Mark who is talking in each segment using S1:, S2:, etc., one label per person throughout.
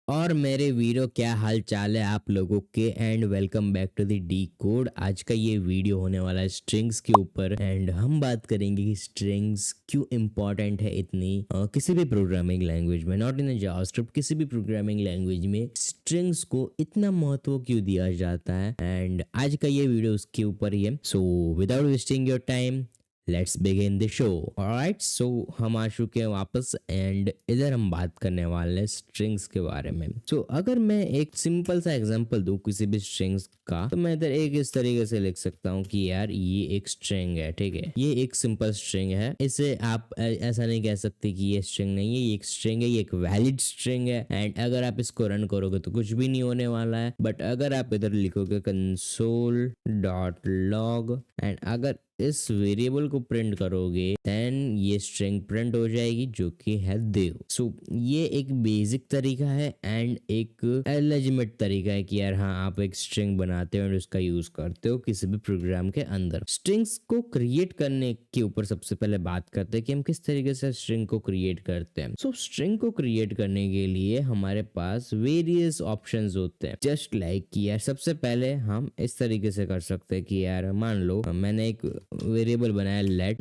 S1: और मेरे वीरो क्या हाल चाल है आप लोगों के। And welcome back to the D code. आज का ये वीडियो होने वाला है स्ट्रिंग्स के ऊपर एंड हम बात करेंगे कि स्ट्रिंग्स क्यों इम्पोर्टेंट है इतनी किसी भी प्रोग्रामिंग लैंग्वेज में, नॉट इन जावास्क्रिप्ट, किसी भी प्रोग्रामिंग लैंग्वेज में स्ट्रिंग्स को इतना महत्व क्यों दिया जाता है। एंड आज का ये वीडियो उसके ऊपर ही है। So without wasting your time let's begin the show. Alright, so हम आ चुके हैं वापस एंड इधर हम बात करने वाले हैं स्ट्रिंग्स के बारे में। सो अगर मैं एक सिंपल सा एग्जांपल दूं किसी भी स्ट्रिंग्स का, तो मैं इधर एक इस तरीके से लिख सकता हूं कि यार ये एक स्ट्रिंग है, ठीक है, ये एक सिंपल स्ट्रिंग है। इसे आप ऐसा नहीं कह सकते कि ये स्ट्रिंग नहीं है, ये एक स्ट्रिंग है, ये एक वैलिड स्ट्रिंग है। एंड अगर आप इसको रन करोगे तो कुछ भी नहीं होने वाला है। बट अगर आप इधर लिखोगे कंसोल डॉट लॉग एंड अगर इस वेरिएबल को प्रिंट करोगे देन ये स्ट्रिंग प्रिंट हो जाएगी जो कि है देव। सो ये एक बेसिक तरीका है एंड एक लेजिटिमेट तरीका है कि यार हाँ, आप एक स्ट्रिंग बनाते हो और उसका यूज करते हो किसी भी प्रोग्राम के अंदर। स्ट्रिंग्स को क्रिएट करने के ऊपर सबसे पहले बात करते हैं कि हम किस तरीके से स्ट्रिंग को क्रिएट करते हैं। सो स्ट्रिंग को क्रिएट करने के लिए हमारे पास वेरियस ऑप्शंस होते हैं। जस्ट लाइक कि यार सबसे पहले हम इस तरीके से कर सकते हैं कि यार मान लो मैंने एक वेरिएबल बनाया लेट,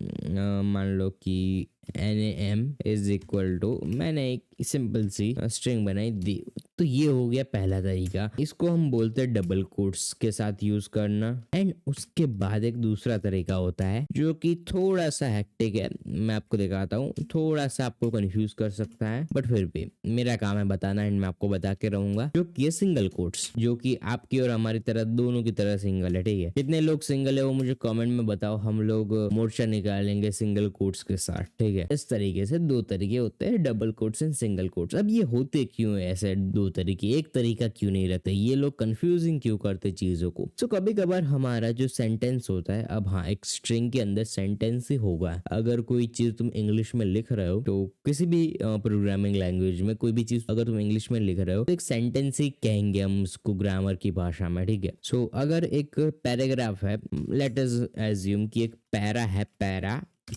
S1: मान लो कि NAM इज इक्वल टू, मैंने एक सिंपल सी स्ट्रिंग बनाई दी। तो ये हो गया पहला तरीका, इसको हम बोलते हैं डबल कोट्स के साथ यूज करना। एंड उसके बाद एक दूसरा तरीका होता है जो कि थोड़ा सा हेक्टिक है, मैं आपको दिखाता हूँ, थोड़ा सा आपको कंफ्यूज कर सकता है बट फिर भी मेरा काम है बताना एंड मैं आपको बता के रहूंगा, जो कि सिंगल कोट्स, जो कि आपकी और हमारी तरह दोनों की तरह सिंगल है, ठीक है। कितने लोग सिंगल है वो मुझे कमेंट में बताओ, हम लोग मोर्चा निकालेंगे सिंगल कोट्स के साथ, ठीक है। इस तरीके से दो तरीके होते हैं, double quotes and single quotes. अब ये होते क्यों है ऐसे दो तरीके, एक तरीका क्यों नहीं रहता, ये लोग कंफ्यूजिंग क्यों करते चीजों को। तो कभी कभार हमारा जो सेंटेंस होता है, अब हाँ एक स्ट्रिंग के अंदर सेंटेंस ही होगा। अगर कोई चीज तुम इंग्लिश में लिख रहे हो तो किसी भी प्रोग्रामिंग लैंग्वेज में कोई भी चीज अगर तुम इंग्लिश में लिख रहे हो तो एक सेंटेंस ही कहेंगे हम उसको ग्रामर की भाषा में, ठीक है। सो अगर एक पैराग्राफ है, लेट अस एज्यूम कि एक पैरा है,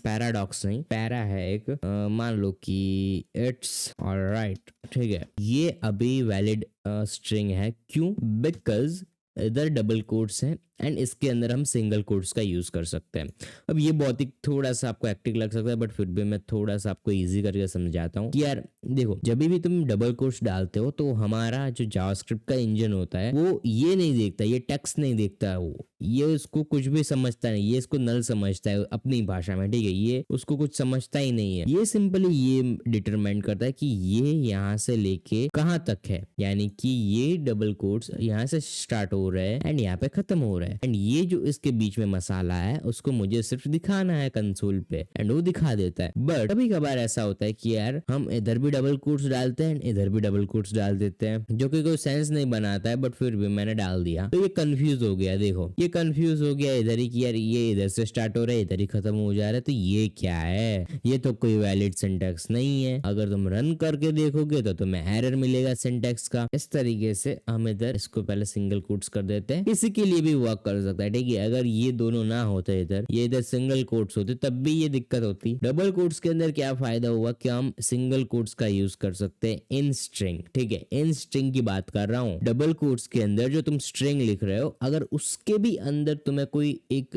S1: पैराडॉक्स नहीं, पैरा है एक, मान लो कि इट्स ऑलराइट, ठीक है। ये अभी वैलिड स्ट्रिंग है, क्यों? बिकॉज इधर डबल कोट्स हैं एंड इसके अंदर हम सिंगल कोट्स का यूज कर सकते हैं। अब ये बहुत ही थोड़ा सा आपको एक्टिव लग सकता है बट फिर भी मैं थोड़ा सा आपको इजी करके समझाता हूँ कि यार देखो, जब भी तुम डबल कोट्स डालते हो तो हमारा जो जावास्क्रिप्ट का इंजन होता है वो ये नहीं देखता, ये टेक्स्ट नहीं देखता, वो ये उसको कुछ भी समझता नहीं, ये इसको नल समझता है अपनी भाषा में, ठीक है। ये उसको कुछ समझता ही नहीं है, ये सिंपली ये डिटरमाइन करता है कि ये यहाँ से लेके कहाँ तक है, यानी कि ये डबल कोट्स यहाँ से स्टार्ट हो रहा है एंड यहाँ पे खत्म हो रहा है एंड ये जो इसके बीच में मसाला है उसको मुझे सिर्फ दिखाना है कंसोल पे एंड वो दिखा देता है। बट कभी कभार ऐसा होता है कि यार हम इधर भी डबल कोट्स डालते हैं इधर भी डबल कोट्स डाल देते हैं, जो कि कोई सेंस नहीं बनाता है बट फिर भी मैंने डाल दिया तो ये कंफ्यूज हो गया। देखो ये कंफ्यूज हो गया इधर ही कि यार ये इधर से स्टार्ट हो रहा है इधर ही खत्म हो जा रहा है, तो ये क्या है, ये तो कोई वैलिड सिंटैक्स नहीं है। अगर तुम रन करके देखोगे तो तुम्हें एरर मिलेगा सिंटैक्स का। इस तरीके से हम इधर इसको पहले सिंगल कोट्स कर देते हैं, किसी के लिए भी वर्क कर सकता है, ठीक है। अगर ये दोनों ना होते, इधर ये इधर सिंगल कोट्स होते तब भी ये दिक्कत होती। डबल कोट्स के अंदर क्या फायदा हुआ कि हम सिंगल कोट्स का यूज कर सकते हैं इन स्ट्रिंग, ठीक है। इन स्ट्रिंग की बात कर रहा हूँ, डबल कोट्स के अंदर जो तुम स्ट्रिंग लिख रहे हो अगर उसके भी अंदर तुम्हें कोई एक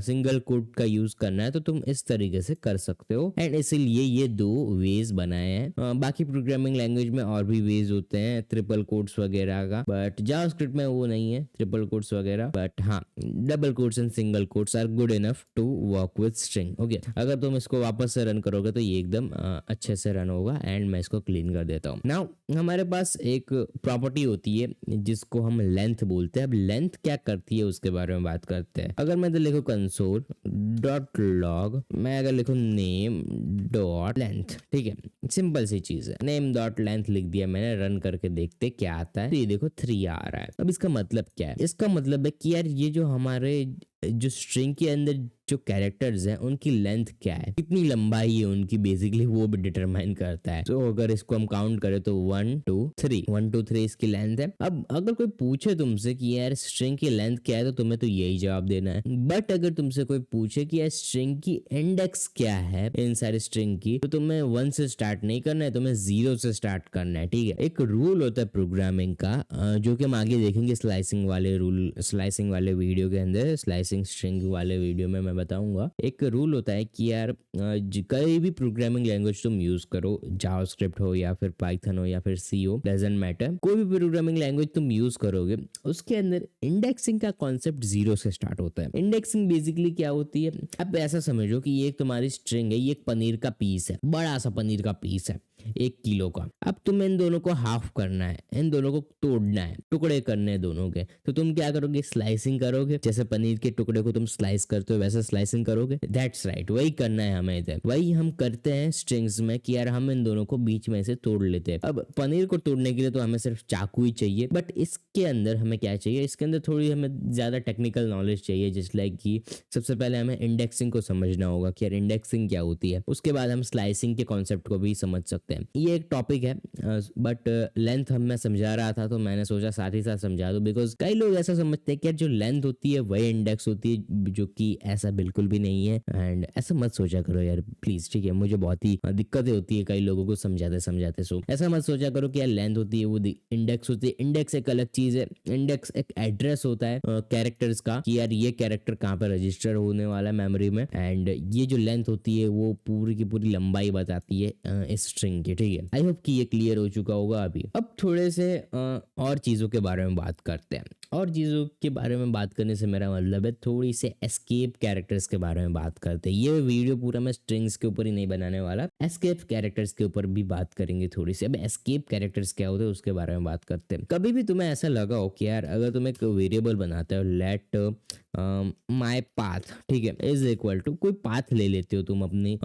S1: सिंगल कोट का यूज करना है तो तुम इस तरीके से कर सकते हो एंड इसीलिए ये दो वेज बनाए हैं। बाकी प्रोग्रामिंग लैंग्वेज में और भी वेज होते हैं ट्रिपल कोट्स वगैरह का, बट जावास्क्रिप्ट में वो नहीं है ट्रिपल कोट्स वगैरह। बट हाँ, double quotes and single quotes are good enough to work with string, okay. अगर तुम इसको वापस से रन करोगे तो ये एकदम अच्छे से रन होगा एंड मैं इसको क्लीन कर देता हूँ। नाउ हमारे पास एक प्रॉपर्टी होती है जिसको हम लेंथ बोलते हैं। अब लेंथ क्या करती है उसके बारे में बात करते हैं। अगर मैं तो लिखूं कंसोल डॉट लॉग, मैं अगर लिखूं नेम डॉट लेंथ, ठीक है, सिंपल सी चीज है, नेम डॉट लेंथ लिख दिया मैंने, रन करके देखते क्या आता है। तो ये देखो 3 आ रहा है। अब इसका मतलब क्या है? इसका मतलब है कि यार ये जो हमारे जो स्ट्रिंग के अंदर जो कैरेक्टर्स हैं उनकी लेंथ क्या है, कितनी लंबाई है उनकी, बेसिकली वो भी डिटरमाइन करता है। तो अगर इसको हम काउंट करें तो 1 2 3 इसकी लेंथ है। अब अगर कोई पूछे तुमसे कि यार स्ट्रिंग की लेंथ क्या है तो तुम्हें तो यही जवाब देना है। बट अगर तुमसे कोई पूछे कि यार स्ट्रिंग की इंडेक्स क्या है इन सारे स्ट्रिंग की, तो तुम्हें 1 से स्टार्ट नहीं करना है, तुम्हें 0 से स्टार्ट करना है। ठीक है, एक रूल होता है प्रोग्रामिंग का जो कि हम आगे देखेंगे स्लाइसिंग वाले रूल, स्लाइसिंग वाले वीडियो के अंदर, स्लाइसिंग स्ट्रिंग वाले वीडियो में मैं बताऊंगा। एक रूल होता है कि यार कोई भी प्रोग्रामिंग लैंग्वेज तुम यूज करो, जावास्क्रिप्ट हो या फिर पाइथन हो या फिर सी हो, डजंट मैटर, कोई भी प्रोग्रामिंग लैंग्वेज तुम यूज करोगे उसके अंदर इंडेक्सिंग का कॉन्सेप्ट 0 से स्टार्ट होता है। इंडेक्सिंग बेसिकली क्या होती है, अब ऐसा समझो कि ये एक तुम्हारी स्ट्रिंग है, ये एक पनीर का पीस है, बड़ा सा पनीर का पीस है 1 किलो का। अब तुम्हें इन दोनों को हाफ करना है, इन दोनों को तोड़ना है, टुकड़े करने हैं दोनों के। तो तुम क्या करोगे, स्लाइसिंग करोगे, जैसे पनीर के टुकड़े को तुम स्लाइस करते हो वैसे स्लाइसिंग करोगे। दैट्स राइट, वही करना है हमें इधर, वही हम करते हैं स्ट्रिंग्स में कि यार हम इन दोनों को बीच में से तोड़ लेते हैं। अब पनीर को तोड़ने के लिए तो हमें सिर्फ चाकू ही चाहिए, बट इसके अंदर हमें क्या चाहिए, इसके अंदर थोड़ी हमें ज्यादा टेक्निकल नॉलेज चाहिए, जिस लाइक कि सबसे पहले हमें इंडेक्सिंग को समझना होगा कि यार इंडेक्सिंग क्या होती है, उसके बाद हम स्लाइसिंग के कॉन्सेप्ट को भी समझ सकते हैं। ये एक टॉपिक है, बट लेंथ हम मैं समझा रहा था तो मैंने सोचा साथ ही साथ समझा दूं, बिकॉज कई लोग ऐसा समझते हैं कि यार जो लेंथ होती है वही इंडेक्स होती है, जो कि ऐसा बिल्कुल भी नहीं है। एंड ऐसा मत सोचा करो यार प्लीज, ठीक है, मुझे बहुत ही दिक्कतें होती है कई लोगों को समझाते समझाते। सो ऐसा मत सोचा करो कि यार लेंथ होती है वो इंडेक्स होती है। इंडेक्स एक अलग चीज है, इंडेक्स एक एड्रेस होता है कैरेक्टर्स का कि यार ये कैरेक्टर कहाँ पर रजिस्टर होने वाला है मेमोरी में, एंड ये जो लेंथ होती है वो पूरी की पूरी लंबाई बताती है इस स्ट्रिंग की। ठीक है, आई होप कि ये क्लियर हो चुका होगा अभी। अब थोड़े से और चीजों के बारे में बात करते हैं, और चीजों के बारे में बात करने से मेरा मतलब है थोड़ी से एस्केप कैरेक्टर्स के बारे में बात करते हैं। ये वीडियो पूरा मैं स्ट्रिंग्स के ऊपर ही नहीं बनाने वाला, एस्केप कैरेक्टर्स के ऊपर भी बात करेंगे थोड़ी सी। अब एस्केप कैरेक्टर्स क्या होते हैं उसके बारे में बात करते हैं। कभी भी तुम्हें ऐसा लगा हो कि यार अगर तुम एक वेरिएबल बनाते हो, लेट माई पाथ, ठीक है, इज इक्वल टू कोई पाथ ले लेते हो तुम अपनी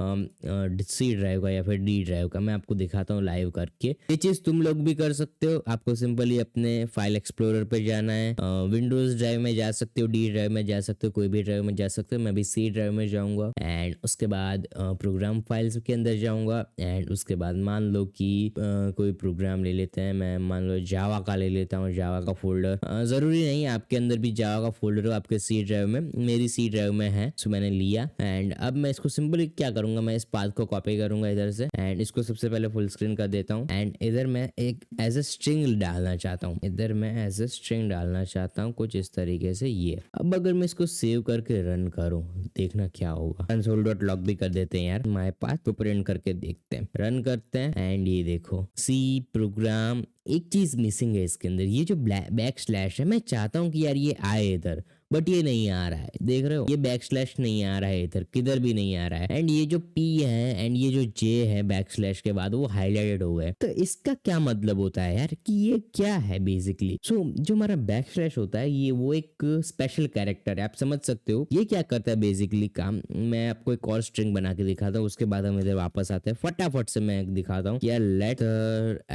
S1: सी ड्राइव का या फिर डी ड्राइव का, मैं आपको दिखाता हूँ लाइव करके। ये चीज तुम लोग भी कर सकते हो, आपको सिंपली अपने फाइल एक्सप्लोरर पे जाना है, विंडोज ड्राइव में जा सकते हो, डी ड्राइव में जा सकते हो, कोई भी ड्राइव में जा सकते हो। मैं भी सी ड्राइव में जाऊंगा एंड उसके बाद प्रोग्राम फाइल्स के अंदर जाऊंगा एंड उसके बाद मान लो कि कोई प्रोग्राम ले लेते हैं, मैं मान लो जावा का ले लेता हूँ, जावा का फोल्डर, जरूरी नहीं आपके अंदर भी जावा का फोल्डर हो, आपके सी ड्राइव में, मेरी सी ड्राइव में है, सो मैंने लिया। एंड अब मैं इसको सिंपली क्या करूंगा, मैं इस पाथ को कॉपी करूंगा इधर से एंड इसको सबसे पहले फुल स्क्रीन कर देता हूँ एंड इधर मैं एक एज ए स्ट्रिंग डालना चाहता हूँ, इधर मैं एज ए स्ट्रिंग डालना चाहता हूँ कुछ इस तरीके से ये। अब अगर मैं इसको सेव करके रन करूँ, देखना क्या होगा, console.log भी कर देते हैं यार, माय पाथ तो प्रिंट करके देखते हैं, रन करते हैं एंड ये देखो सी प्रोग्राम। एक चीज मिसिंग है इसके अंदर, ये जो बैक स्लैश है, मैं चाहता हूँ कि यार ये आए इधर, बट ये नहीं आ रहा है, देख रहे हो, ये बैक स्लैश नहीं आ रहा है इधर, किधर भी नहीं आ रहा है। एंड ये जो पी है एंड ये जो जे है बैक स्लैश के बाद वो हाईलाइटेड हो गए। तो इसका क्या मतलब होता है यार कि ये क्या है बेसिकली। सो जो हमारा बैक स्लैश होता है ये वो एक स्पेशल कैरेक्टर है, आप समझ सकते हो ये क्या करता है बेसिकली काम। मैं आपको एक और स्ट्रिंग बना के दिखाता हूँ, उसके बाद हम इधर वापस आते हैं, फटाफट से मैं दिखाता हूँ। यार लेट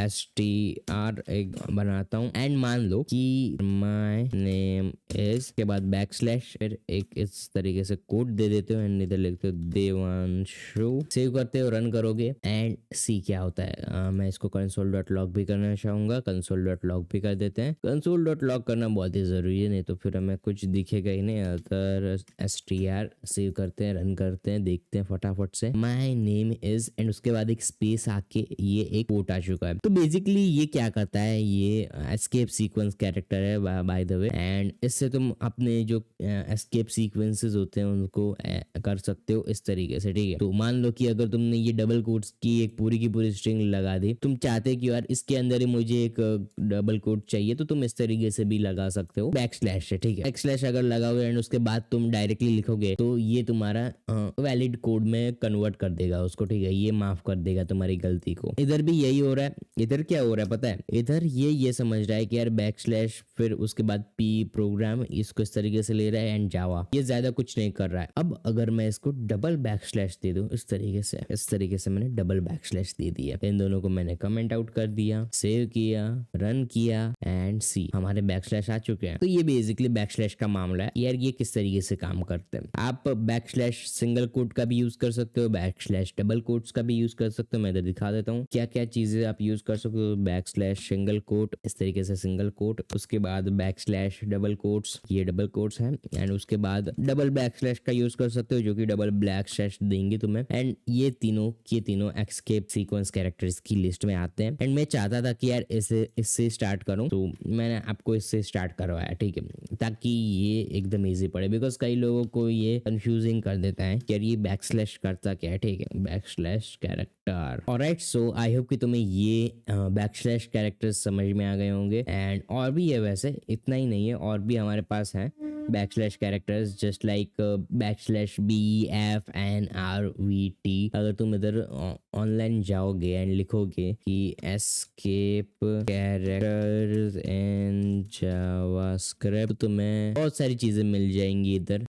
S1: str एक बनाता हूँ एंड मान लो कि माय नेम इज के बाद बैक स्लैश, फिर एक इस तरीके से कोड दे देते हो एंड इधर लिखते हो देवांशु, सेव करते हो, रन करोगे एंड सी क्या होता है। मैं इसको console.log भी करना चाहूंगा, console.log भी कर देते हैं। console.log करना बहुत ही जरूरी है, नहीं तो फिर हमें कुछ दिखेगा ही नहीं। अगर str सेव करते हैं, रन करते हैं, देखते हैं फटाफट से, माय नेम इज एंड उसके बाद एक स्पेस आके ये एक कोट आ चुका है। तो बेसिकली ये क्या करता है, ये एस्केप सीक्वेंस कैरेक्टर है बाय द वे, एंड इससे तुम अपने जो एस्केप सीक्वेंसेस होते हैं उनको कर सकते हो इस तरीके से, ठीक है। तो मान लो कि अगर तुमने ये डबल कोट्स की एक पूरी की पूरी स्ट्रिंग लगा दी, तुम चाहते कि यार इसके अंदर ही मुझे एक डबल कोट चाहिए, तो तुम इस तरीके से भी लगा सकते हो बैक स्लैश से, ठीक है। बैक स्लैश अगर लगाओगे एंड उसके बाद तुम डायरेक्टली लिखोगे तो ये तुम्हारा वैलिड कोड में कन्वर्ट कर देगा उसको, ठीक है, ये माफ कर देगा तुम्हारी गलती को। इधर भी यही हो रहा है। इधर क्या हो रहा है पता है, इधर ये समझ रहा है कि यार बैक स्लैश फिर उसके बाद पी प्रोग्राम, इसको इस तरीके से ले रहा है एंड जावा, ये ज्यादा कुछ नहीं कर रहा है। अब अगर मैं इसको डबल बैकस्लैश दे दूं इस तरीके से मैंने डबल बैकस्लैश दे दिया। इन दोनों को मैंने कमेंट आउट कर दिया, सेव किया, रन किया एंड सी हमारे बैकस्लैश आ चुके हैं। तो ये बेसिकली बैकस्लैश का मामला है यार। ये किस तरीके से काम करते हैं, आप बैकस्लैश सिंगल कोट का भी यूज कर सकते हो, बैकस्लैश डबल कोट्स का भी यूज कर सकते हो। मैं इधर दिखा देता हूँ क्या क्या चीजें आप यूज कर सकते हो। बैकस्लैश सिंगल कोट, इस तरीके से सिंगल कोट, उसके बाद बैकस्लैश डबल कोट्स, ये डबल कोट्स हैं एंड उसके बाद डबल बैकस्लैश का यूज कर सकते हो जो कि डबल बैकस्लैश देंगे तुम्हें। एंड ये तीनों एस्केप सीक्वेंस कैरेक्टर्स की लिस्ट में आते हैं। एंड मैं चाहता था कि यार इससे स्टार्ट करूं, तो मैंने आपको इससे स्टार्ट करवाया, ठीक है, ताकि ये एकदम इजी पड़े। बिकॉज कई लोगों को ये कंफ्यूजिंग कर देता है कि यार ये बैकस्लैश करता क्या है, ठीक है, backslash character. Alright, so I hope कि तुम्हें ये बैकस्लैश कैरेक्टर्स समझ में आ गए होंगे। एंड और भी है, वैसे इतना ही नहीं है, और भी हमारे पास है backslash characters just like backslash BFNRVT। अगर तुम इधर ऑनलाइन जाओगे एंड लिखोगे कि एस्केप कैरेक्टर्स इन जावास्क्रिप्ट, तुम्हें बहुत सारी चीजें मिल जाएंगी इधर।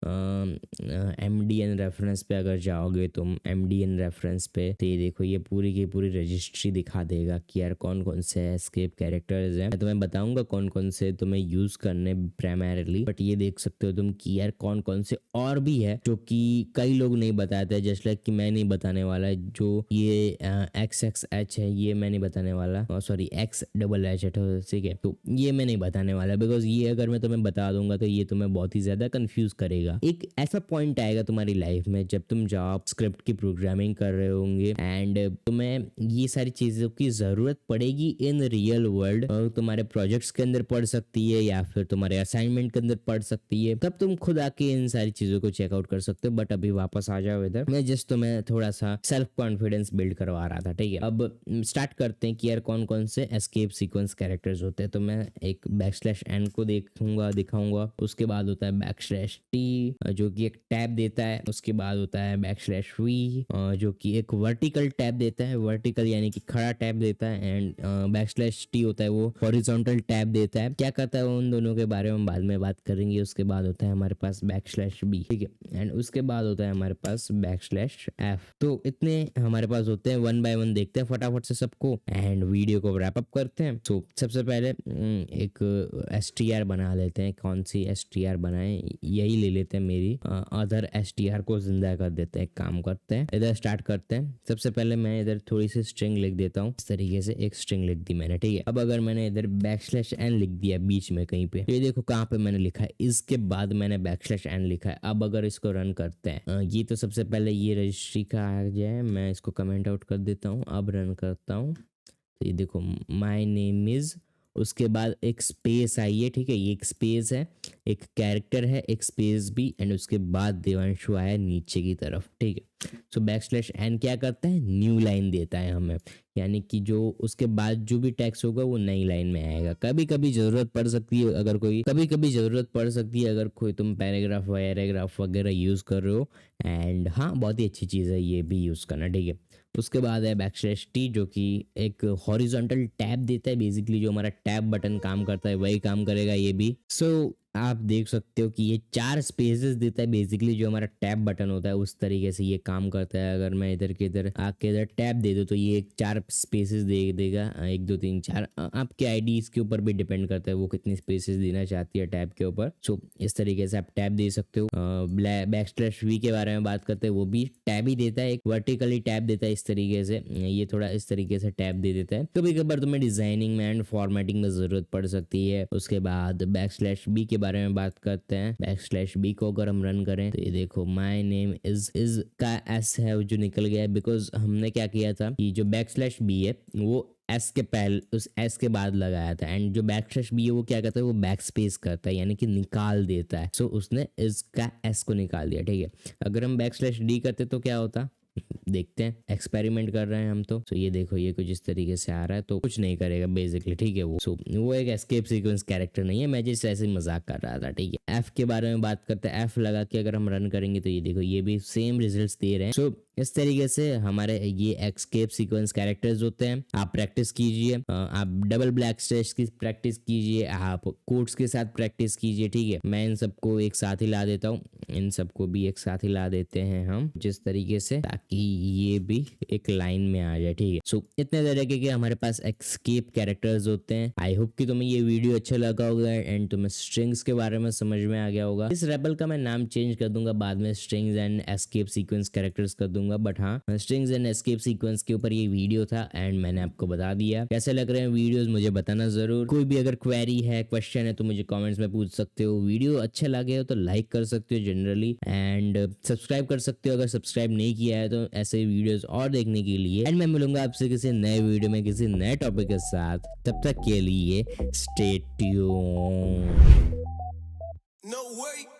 S1: MDN रेफरेंस पे अगर जाओगे तुम, MDN रेफरेंस पे, तो ये देखो ये पूरी की पूरी रजिस्ट्री दिखा देगा कि यार कौन कौन से एस्केप कैरेक्टर्स हैं। मैं तुम्हें बताऊंगा कौन कौन से तुम्हें यूज करने प्राइमरीली, बट ये देख सकते हो तुम कि यार कौन कौन से और भी है जो कि कई लोग नहीं बताते, जस्ट लाइक कि मैं नहीं बताने वाला। जो ये XXH है ये मैं नहीं बताने वाला, सॉरी XHH है, ठीक है, तो ये मैं नहीं बताने वाला। बिकॉज ये अगर मैं तुम्हें बता दूंगा तो ये तुम्हें बहुत ही ज्यादा कंफ्यूज करेगा। एक ऐसा पॉइंट आएगा तुम्हारी लाइफ में जब तुम जावास्क्रिप्ट की प्रोग्रामिंग कर रहे होंगे एंड तुम्हें ये सारी चीजों की जरूरत पड़ेगी इन रियल वर्ल्ड। तुम्हारे प्रोजेक्ट्स के अंदर पड़ सकती है या फिर तुम्हारे असाइनमेंट के अंदर पड़ सकती है, तब तुम खुद आके इन सारी चीजों को चेकआउट कर सकते हो। बट अभी वापस आ जाओ इधर, मैं जस्ट तुम्हें थोड़ा सा सेल्फ कॉन्फिडेंस बिल्ड करवा रहा था, ठीक है। अब स्टार्ट करते हैं कि यार कौन कौन से एस्केप सीक्वेंस कैरेक्टर्स होते हैं। तो मैं एक \n को दिखाऊंगा, उसके बाद होता है \t जो कि एक टैब देता है, उसके बाद होता है \v जो कि एक वर्टिकल टैब देता है, वर्टिकल यानी कि खड़ा टैब देता है, एंड \t होता है वो हॉरिजॉन्टल टैब देता है। क्या करता है उन दोनों के बारे में बाद में बात करेंगे। उसके बाद होता है हमारे पास \b, ठीक है, एंड उसके बाद होता है हमारे पास \f। तो इतने हमारे पास होते हैं। वन बाय वन देखते हैं फटाफट से सबको एंड वीडियो को रैप अप करते हैं। तो सबसे पहले एक str बना लेते हैं। कौन सी str बनाएं, यही ले लेते हैं, मेरी अदर str को जिंदा कर देते हैं। काम करते हैं, इधर स्टार्ट करते हैं। सबसे पहले मैं इधर थोड़ी सी स्ट्रिंग लिख देता हूँ, इस तरीके से एक स्ट्रिंग लिख दी मैंने, ठीक है। अब अगर मैंने इधर \n लिख दिया बीच में कहीं पे, ये देखो कहाँ पे मैंने लिखा है, इसके बाद मैंने \n लिखा है। अब अगर इसको रन करते हैं, ये तो सबसे पहले ये रजिस्ट्री का आ जाए, मैं इसको कमेंट आउट कर देता हूँ। अब रन करता हूँ तो ये देखो माय नेम इज, उसके बाद एक स्पेस आई है, ठीक है, ये एक स्पेस है, एक कैरेक्टर है, एक स्पेस भी, एंड उसके बाद देवांशु आया नीचे की तरफ, ठीक है। सो \n क्या करता है, न्यू लाइन देता है हमें, यानी कि जो उसके बाद जो भी टेक्स्ट होगा वो नई लाइन में आएगा। कभी कभी जरूरत पड़ सकती है, अगर कोई तुम पैराग्राफ वगैरह यूज कर रहे हो, एंड हाँ बहुत ही अच्छी चीज़ है ये भी यूज करना, ठीक है। उसके बाद है \t जो कि एक हॉरिजॉन्टल टैब देता है, बेसिकली जो हमारा टैब बटन काम करता है वही काम करेगा ये भी। सो आप देख सकते हो कि ये 4 स्पेसेस देता है, बेसिकली जो हमारा टैब बटन होता है उस तरीके से ये काम करता है। अगर मैं इधर के इधर आके इधर टैब दे दूँ तो ये 4 स्पेसेस दे देगा, 1 2 3 4। आपके आईडी इसके ऊपर भी डिपेंड करता है वो कितनी स्पेसेस देना चाहती है टैब के ऊपर। सो इस तरीके से आप टैब दे सकते हो। \v के बारे में बात करते हैं, वो भी टैब ही देता है, एक वर्टिकली टैब देता है इस तरीके से, ये थोड़ा इस तरीके से टैब दे देता है। कभी कभार तुम्हें डिजाइनिंग में एंड फॉर्मेटिंग में जरूरत पड़ सकती है। उसके बाद \b के बारे में बात करते हैं। \b को अगर हम रन करें तो ये देखो माय नेम इज का s है जो निकल गया है, बिकॉज हमने क्या किया था कि जो \b है वो एस के पहले उस एस के बाद लगाया था, एंड जो \b है वो क्या करता है, वो बैकस्पेस करता है, यानी कि निकाल देता है। सो उसने इसका एस को निकाल दिया, ठीक है। अगर हम \d करते तो क्या होता, देखते हैं, एक्सपेरिमेंट कर रहे हैं हम तो। ये देखो ये कुछ इस तरीके से आ रहा है, तो कुछ नहीं करेगा बेसिकली, ठीक है। वो एक एस्केप सीक्वेंस कैरेक्टर नहीं है, मैं जिस ऐसे मजाक कर रहा था, ठीक है। एफ के बारे में बात करते हैं। एफ लगा के अगर हम रन करेंगे तो ये देखो ये भी सेम रिजल्ट्स दे रहे हैं। इस तरीके से हमारे ये एस्केप सीक्वेंस कैरेक्टर्स होते हैं। आप प्रैक्टिस कीजिए, आप डबल ब्लैक स्ट्रेच की प्रैक्टिस कीजिए, आप कोड्स के साथ प्रैक्टिस कीजिए। ठीक है, मैं इन सबको एक साथ ही ला देता हूँ, इन सबको भी एक साथ ही ला देते हैं हम जिस तरीके से, ताकि ये भी एक लाइन में आ जाए। ठीक है, सो इतने तरीके के हमारे पास एस्केप कैरेक्टर्स होते हैं। आई होप कि तुम्हें ये वीडियो अच्छा लगा होगा एंड तुम्हें स्ट्रिंग्स के बारे में समझ में आ गया होगा। इस रेबल का मैं नाम चेंज कर दूंगा बाद में, strings and escape sequence characters कर दूंगा, बट हाँ, स्ट्रिंग्स एंड एस्केप सीक्वेंस के ऊपर ये वीडियो था एंड मैंने आपको बता दिया। कैसे लग रहे हैं वीडियोस मुझे बताना जरूर। कोई भी अगर क्वेरी है, क्वेश्चन है तो मुझे कमेंट्स में पूछ सकते हो। वीडियो अच्छा लगे हो तो लाइक कर सकते हो जनरली, एंड सब्सक्राइब कर सकते हो अगर सब्सक्राइब नहीं किया है तो, ऐसे वीडियोस और देखने के लिए। एंड मैं मिलूंगा आपसे किसी नए वीडियो में किसी नए टॉपिक के साथ, तब तक के लिए स्टे ट्यून्ड।
S2: No way.